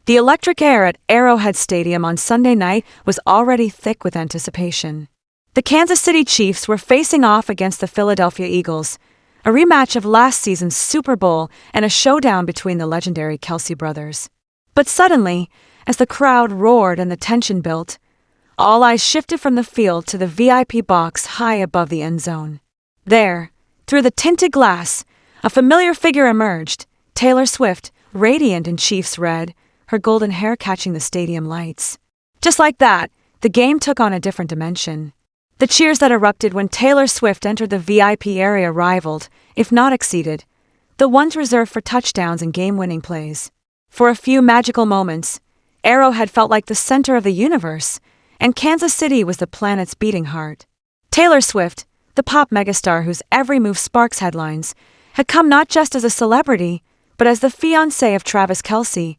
The electric air at Arrowhead Stadium on Sunday night was already thick with anticipation. The Kansas City Chiefs were facing off against the Philadelphia Eagles, a rematch of last season's Super Bowl and a showdown between the legendary Kelce brothers. But suddenly, as the crowd roared and the tension built, all eyes shifted from the field to the VIP box high above the end zone. There, through the tinted glass, a familiar figure emerged, Taylor Swift, radiant in Chiefs red, her golden hair catching the stadium lights. Just like that, the game took on a different dimension. The cheers that erupted when Taylor Swift entered the VIP area rivaled, if not exceeded, the ones reserved for touchdowns and game-winning plays. For a few magical moments, Arrowhead felt like the center of the universe, and Kansas City was the planet's beating heart. Taylor Swift, the pop megastar whose every move sparks headlines, had come not just as a celebrity, but as the fiancé of Travis Kelce,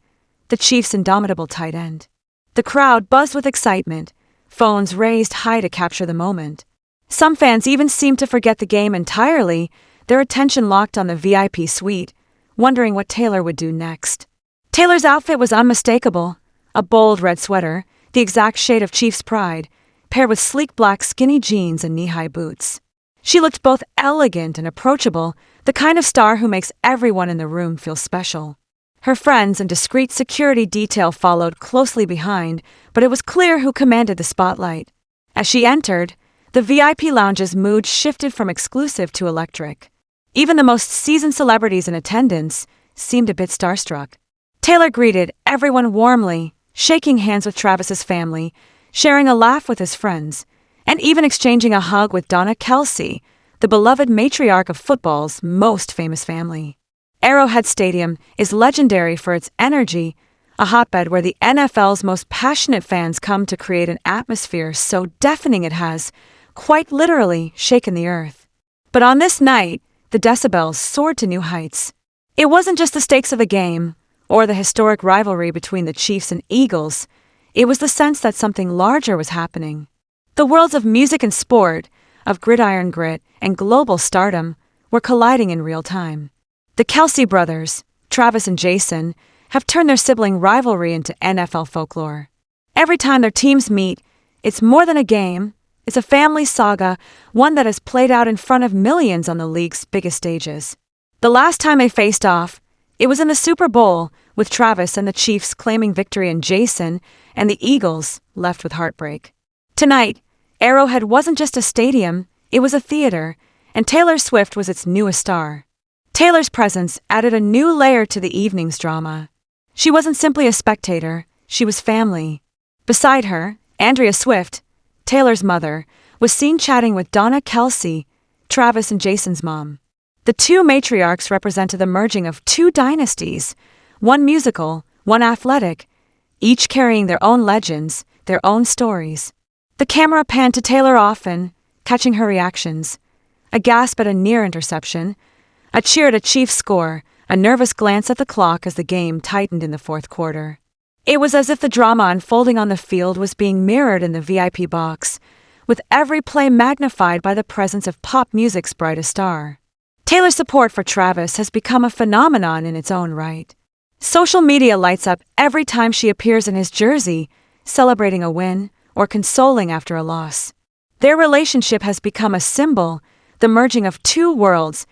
the Chiefs' indomitable tight end. The crowd buzzed with excitement, phones raised high to capture the moment. Some fans even seemed to forget the game entirely, their attention locked on the VIP suite, wondering what Taylor would do next. Taylor's outfit was unmistakable, a bold red sweater, the exact shade of Chiefs' pride, paired with sleek black skinny jeans and knee-high boots. She looked both elegant and approachable, the kind of star who makes everyone in the room feel special. Her friends and discreet security detail followed closely behind, but it was clear who commanded the spotlight. As she entered, the VIP lounge's mood shifted from exclusive to electric. Even the most seasoned celebrities in attendance seemed a bit starstruck. Taylor greeted everyone warmly, shaking hands with Travis's family, sharing a laugh with his friends, and even exchanging a hug with Donna Kelce, the beloved matriarch of football's most famous family. Arrowhead Stadium is legendary for its energy, a hotbed where the NFL's most passionate fans come to create an atmosphere so deafening it has, quite literally, shaken the earth. But on this night, the decibels soared to new heights. It wasn't just the stakes of the game, or the historic rivalry between the Chiefs and Eagles, it was the sense that something larger was happening. The worlds of music and sport, of gridiron grit and global stardom, were colliding in real time. The Kelce brothers, Travis and Jason, have turned their sibling rivalry into NFL folklore. Every time their teams meet, it's more than a game, it's a family saga, one that has played out in front of millions on the league's biggest stages. The last time they faced off, it was in the Super Bowl, with Travis and the Chiefs claiming victory and Jason and the Eagles left with heartbreak. Tonight, Arrowhead wasn't just a stadium, it was a theater, and Taylor Swift was its newest star. Taylor's presence added a new layer to the evening's drama. She wasn't simply a spectator, she was family. Beside her, Andrea Swift, Taylor's mother, was seen chatting with Donna Kelce, Travis and Jason's mom. The two matriarchs represented the merging of two dynasties, one musical, one athletic, each carrying their own legends, their own stories. The camera panned to Taylor often, catching her reactions. A gasp at a near interception, a cheer at a Chiefs score, a nervous glance at the clock as the game tightened in the fourth quarter. It was as if the drama unfolding on the field was being mirrored in the VIP box, with every play magnified by the presence of pop music's brightest star. Taylor's support for Travis has become a phenomenon in its own right. Social media lights up every time she appears in his jersey, celebrating a win or consoling after a loss. Their relationship has become a symbol, the merging of two worlds,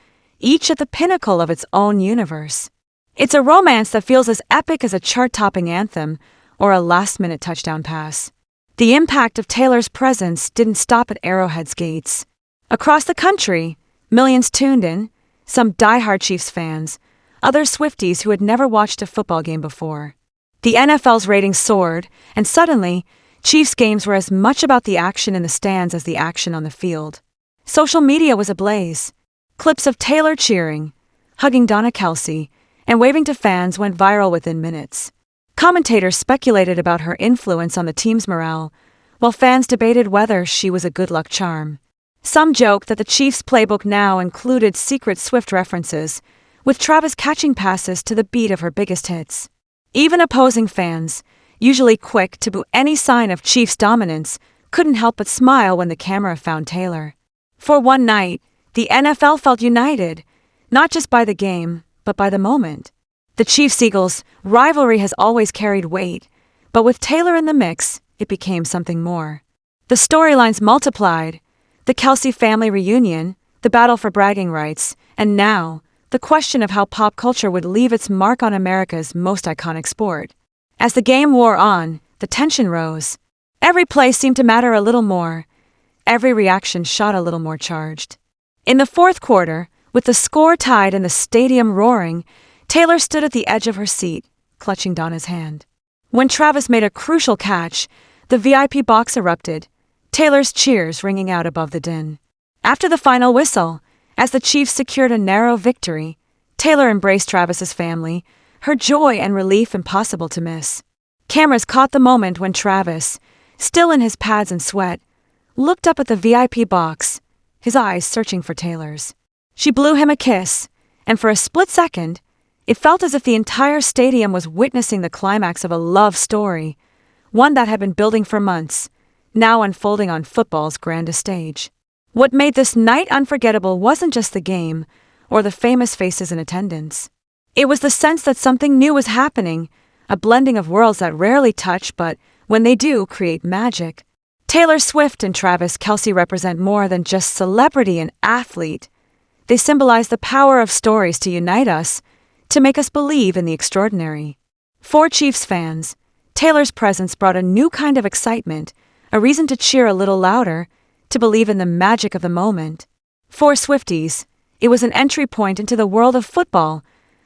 each at the pinnacle of its own universe. It's a romance that feels as epic as a chart-topping anthem or a last-minute touchdown pass. The impact of Taylor's presence didn't stop at Arrowhead's gates. Across the country, millions tuned in, some die-hard Chiefs fans, other Swifties who had never watched a football game before. The NFL's ratings soared, and suddenly, Chiefs games were as much about the action in the stands as the action on the field. Social media was ablaze. Clips of Taylor cheering, hugging Donna Kelce, and waving to fans went viral within minutes. Commentators speculated about her influence on the team's morale, while fans debated whether she was a good luck charm. Some joked that the Chiefs' playbook now included secret Swift references, with Travis catching passes to the beat of her biggest hits. Even opposing fans, usually quick to boo any sign of Chiefs' dominance, couldn't help but smile when the camera found Taylor. For one night, the NFL felt united, not just by the game, but by the moment. The Chiefs-Eagles rivalry has always carried weight, but with Taylor in the mix, it became something more. The storylines multiplied: the Kelce family reunion, the battle for bragging rights, and now, the question of how pop culture would leave its mark on America's most iconic sport. As the game wore on, the tension rose. Every play seemed to matter a little more. Every reaction shot a little more charged. In the fourth quarter, with the score tied and the stadium roaring, Taylor stood at the edge of her seat, clutching Donna's hand. When Travis made a crucial catch, the VIP box erupted, Taylor's cheers ringing out above the din. After the final whistle, as the Chiefs secured a narrow victory, Taylor embraced Travis's family, her joy and relief impossible to miss. Cameras caught the moment when Travis, still in his pads and sweat, looked up at the VIP box, his eyes searching for Taylor's. She blew him a kiss, and for a split second, it felt as if the entire stadium was witnessing the climax of a love story, one that had been building for months, now unfolding on football's grandest stage. What made this night unforgettable wasn't just the game or the famous faces in attendance. It was the sense that something new was happening, a blending of worlds that rarely touch but, when they do, create magic. Taylor Swift and Travis Kelce represent more than just celebrity and athlete. They symbolize the power of stories to unite us, to make us believe in the extraordinary. For Chiefs fans, Taylor's presence brought a new kind of excitement, a reason to cheer a little louder, to believe in the magic of the moment. For Swifties, it was an entry point into the world of football,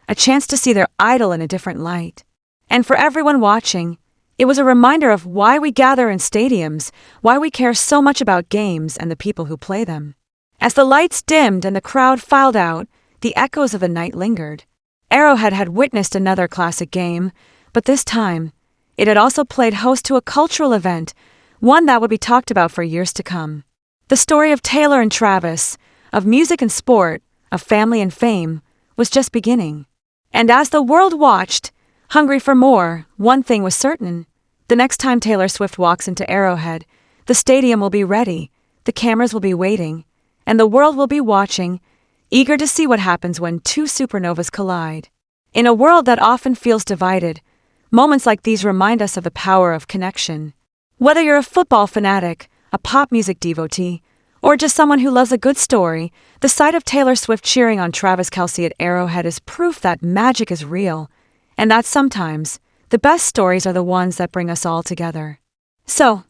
a chance to see their idol in a different light. And for everyone watching, it was a reminder of why we gather in stadiums, why we care so much about games and the people who play them. As the lights dimmed and the crowd filed out, the echoes of the night lingered. Arrowhead had witnessed another classic game, but this time, it had also played host to a cultural event, one that would be talked about for years to come. The story of Taylor and Travis, of music and sport, of family and fame, was just beginning. And as the world watched, hungry for more, one thing was certain. The next time Taylor Swift walks into Arrowhead, the stadium will be ready, the cameras will be waiting, and the world will be watching, eager to see what happens when two supernovas collide. In a world that often feels divided, moments like these remind us of the power of connection. Whether you're a football fanatic, a pop music devotee, or just someone who loves a good story, the sight of Taylor Swift cheering on Travis Kelce at Arrowhead is proof that magic is real, and that sometimes, the best stories are the ones that bring us all together. So,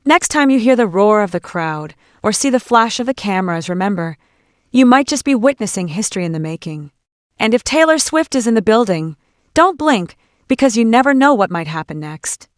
next time you hear the roar of the crowd, or see the flash of the cameras, remember, you might just be witnessing history in the making. And if Taylor Swift is in the building, don't blink, because you never know what might happen next.